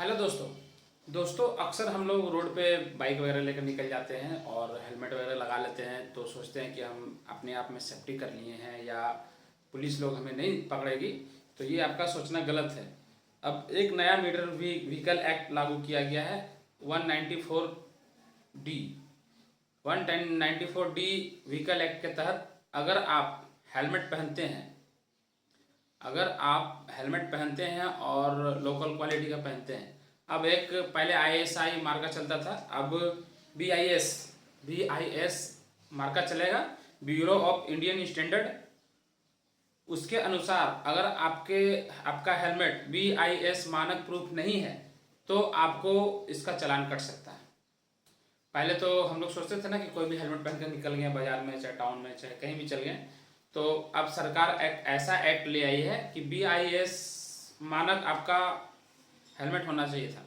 Hello दोस्तों। अक्सर हम लोग रोड पे बाइक वगैरह लेकर निकल जाते हैं और हेलमेट वगैरह लगा लेते हैं, तो सोचते हैं कि हम अपने आप में सेफ्टी कर लिए हैं या पुलिस लोग हमें नहीं पकड़ेगी। तो ये आपका सोचना गलत है। अब एक नया मोटर व्हीकल एक्ट लागू किया गया है, 194 डी। 194 डी व्हीकल एक्ट के तहत अगर आप हेलमेट पहनते हैं और लोकल क्वालिटी का पहनते हैं। अब एक पहले ISI मार्का चलता था, अब BIS मार्का चलेगा, ब्यूरो ऑफ इंडियन स्टैंडर्ड। उसके अनुसार अगर आपका हेलमेट BIS मानक प्रूफ नहीं है तो आपको इसका चालान कट सकता है। पहले तो हम लोग सोचते थे ना कि कोई भी हेलमेट पहन कर निकल गए बाजार में, चाहे टाउन में, चाहे कहीं भी चल गए। तो अब सरकार एक ऐसा एक्ट ले आई है कि BIS मानक आपका हेलमेट होना चाहिए था।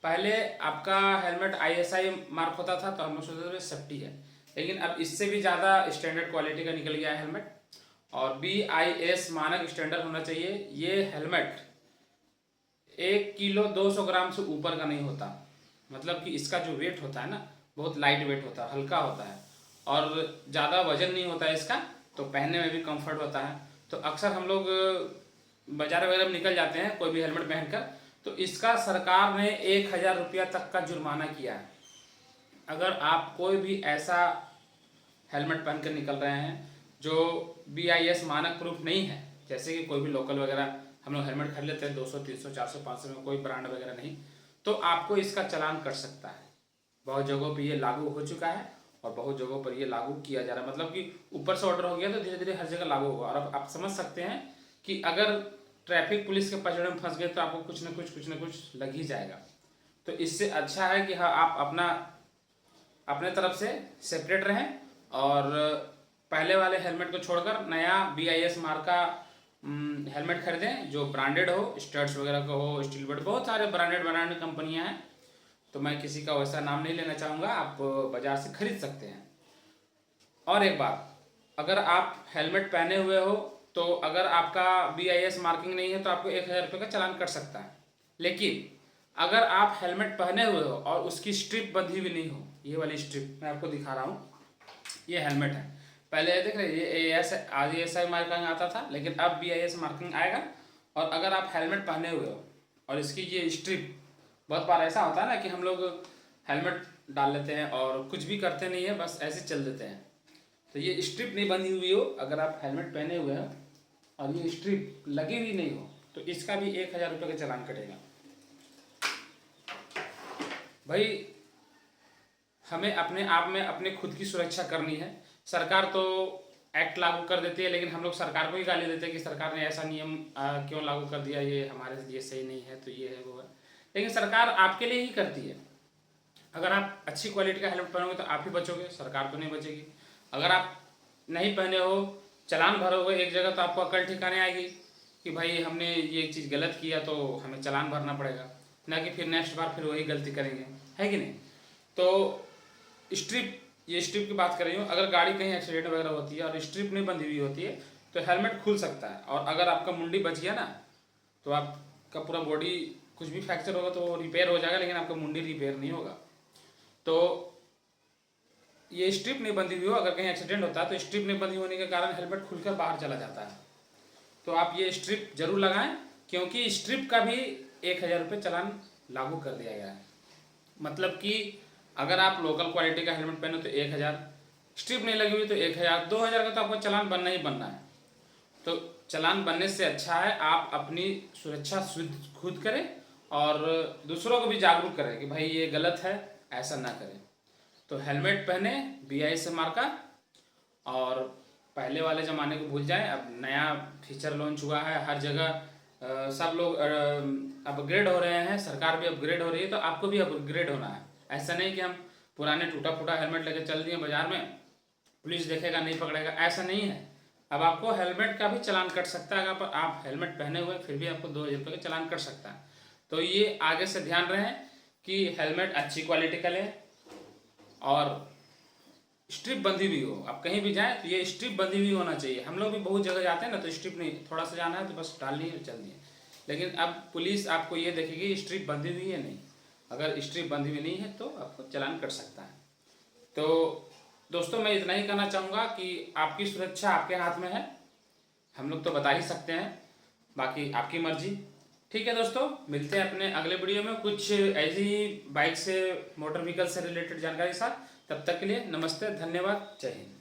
पहले आपका हेलमेट ISI मार्क होता था तो हम लोग सोचते थे सेफ्टी है, लेकिन अब इससे भी ज़्यादा स्टैंडर्ड क्वालिटी का निकल गया है हेलमेट, और BIS मानक स्टैंडर्ड होना चाहिए। ये हेलमेट 1 किलो 200 ग्राम से ऊपर का नहीं होता, मतलब कि इसका जो वेट होता है ना, बहुत लाइट वेट होता है, हल्का होता है और ज़्यादा वजन नहीं होता है इसका, तो पहनने में भी कंफर्ट होता है। तो अक्सर हम लोग बाजार वगैरह में निकल जाते हैं कोई भी हेलमेट पहनकर, तो इसका सरकार ने 1,000 रुपया तक का जुर्माना किया है। अगर आप कोई भी ऐसा हेलमेट पहन कर निकल रहे हैं जो BIS मानक प्रूफ नहीं है, जैसे कि कोई भी लोकल वगैरह हम लोग हेलमेट खरीद लेते हैं 200 300 400 500 में, कोई ब्रांड वगैरह नहीं, तो आपको इसका चालान कट सकता है। बहुत जगहों पे ये लागू हो चुका है और बहुत जगहों पर ये लागू किया जा रहा है, मतलब कि ऊपर से ऑर्डर हो गया तो धीरे धीरे हर जगह लागू होगा। और अब आप समझ सकते हैं कि अगर ट्रैफिक पुलिस के पचड़े में फंस गए तो आपको कुछ ना कुछ लग ही जाएगा। तो इससे अच्छा है कि हाँ, आप अपने तरफ से सेपरेट रहें और पहले वाले हेलमेट को छोड़कर नया BIS मार्का हेलमेट खरीदें जो ब्रांडेड हो, स्टड्स वगैरह का हो, स्टील बट, बहुत सारे ब्रांडेड कंपनियां हैं। तो मैं किसी का वैसा नाम नहीं लेना चाहूँगा, आप बाज़ार से खरीद सकते हैं। और एक बात, अगर आप हेलमेट पहने हुए हो तो अगर आपका BIS मार्किंग नहीं है तो आपको 1,000 रुपये का चालान कट सकता है। लेकिन अगर आप हेलमेट पहने हुए हो और उसकी स्ट्रिप बंधी हुई नहीं हो, ये वाली स्ट्रिप मैं आपको दिखा रहा हूँ, ये हेलमेट है। पहले देख रहे ये ISI मार्किंग आता था, लेकिन अब BIS मार्किंग आएगा। और अगर आप हेलमेट पहने हुए हो और इसकी ये स्ट्रिप, बहुत बार ऐसा होता है ना कि हम लोग हेलमेट डाल लेते हैं और कुछ भी करते नहीं है, बस ऐसे चल देते हैं, तो ये स्ट्रिप नहीं बंधी हुई हो, अगर आप हेलमेट पहने हुए हो और ये स्ट्रिप लगी हुई नहीं हो तो इसका भी 1,000 रुपये का चालान कटेगा। भाई, हमें अपने आप में अपने खुद की सुरक्षा करनी है। सरकार तो एक्ट लागू कर देती है, लेकिन हम लोग सरकार को ही गाली देते हैं कि सरकार ने ऐसा नियम क्यों लागू कर दिया, ये हमारे लिए सही नहीं है, तो ये है वो है। लेकिन सरकार आपके लिए ही करती है। अगर आप अच्छी क्वालिटी का हेलमेट पहनोगे तो आप ही बचोगे, सरकार तो नहीं बचेगी। अगर आप नहीं पहने हो, चालान भरोगे एक जगह, तो आपको अकल ठिकाने आएगी कि भाई हमने ये चीज़ गलत किया तो हमें चालान भरना पड़ेगा, ना कि फिर नेक्स्ट बार फिर वही गलती करेंगे, है कि नहीं। तो ये स्ट्रिप की बात कर रही हूँ। अगर गाड़ी कहीं एक्सीडेंट वगैरह होती है और स्ट्रिप नहीं बंधी हुई होती है तो हेलमेट खुल सकता है, और अगर आपका मुंडी बच गया ना तो आपका पूरा बॉडी, कुछ भी फ्रैक्चर होगा तो वो रिपेयर हो जाएगा, लेकिन आपका मुंडी रिपेयर नहीं होगा। तो ये स्ट्रिप नहीं बंधी हुई हो, अगर कहीं एक्सीडेंट होता है तो स्ट्रिप नहीं बंधी होने के कारण हेलमेट खुलकर बाहर चला जाता है। तो आप ये स्ट्रिप जरूर लगाएं, क्योंकि स्ट्रिप का भी 1,000 रुपये चालान लागू कर दिया गया है। मतलब कि अगर आप लोकल क्वालिटी का हेलमेट पहने तो 1,000, स्ट्रिप नहीं लगी हुई तो 1,000, 2,000 का तो आपको चालान बनना ही बनना है। तो चालान बनने से अच्छा है आप अपनी सुरक्षा खुद करें और दूसरों को भी जागरूक करें कि भाई ये गलत है, ऐसा ना करें। तो हेलमेट पहने BIS मार्का, और पहले वाले ज़माने को भूल जाएं। अब नया फीचर लॉन्च हुआ है हर जगह, सब लोग अपग्रेड हो रहे हैं, सरकार भी अपग्रेड हो रही है, तो आपको भी अपग्रेड होना है। ऐसा नहीं कि हम पुराने टूटा फूटा हेलमेट लेकर चल दिए बाजार में, पुलिस देखेगा नहीं पकड़ेगा, ऐसा नहीं है। अब आपको हेलमेट का भी चालान कट सकता है, अगर आप हेलमेट पहने हुए फिर भी आपको 2,000 रुपये का चालान कट सकता है। तो ये आगे से ध्यान रहे कि हेलमेट अच्छी क्वालिटी का लें और स्ट्रिप बंधी हुई हो। आप कहीं भी जाएं तो ये स्ट्रिप बंधी हुई होना चाहिए। हम लोग भी बहुत जगह जाते हैं ना, तो स्ट्रिप नहीं, थोड़ा सा जाना है तो बस डालनी है, चल दी है। लेकिन अब पुलिस आपको ये देखेगी स्ट्रिप बंधी हुई है नहीं, अगर स्ट्रिप बंधी हुई नहीं है तो आपको चालान कट सकता है। तो दोस्तों मैं इतना ही कहना चाहूँगा कि आपकी सुरक्षा आपके हाथ में है, हम लोग तो बता ही सकते हैं, बाकी आपकी मर्जी। ठीक है दोस्तों, मिलते हैं अपने अगले वीडियो में कुछ ऐसी बाइक से, मोटर व्हीकल से रिलेटेड जानकारी के साथ। तब तक के लिए नमस्ते, धन्यवाद, जय हिंद।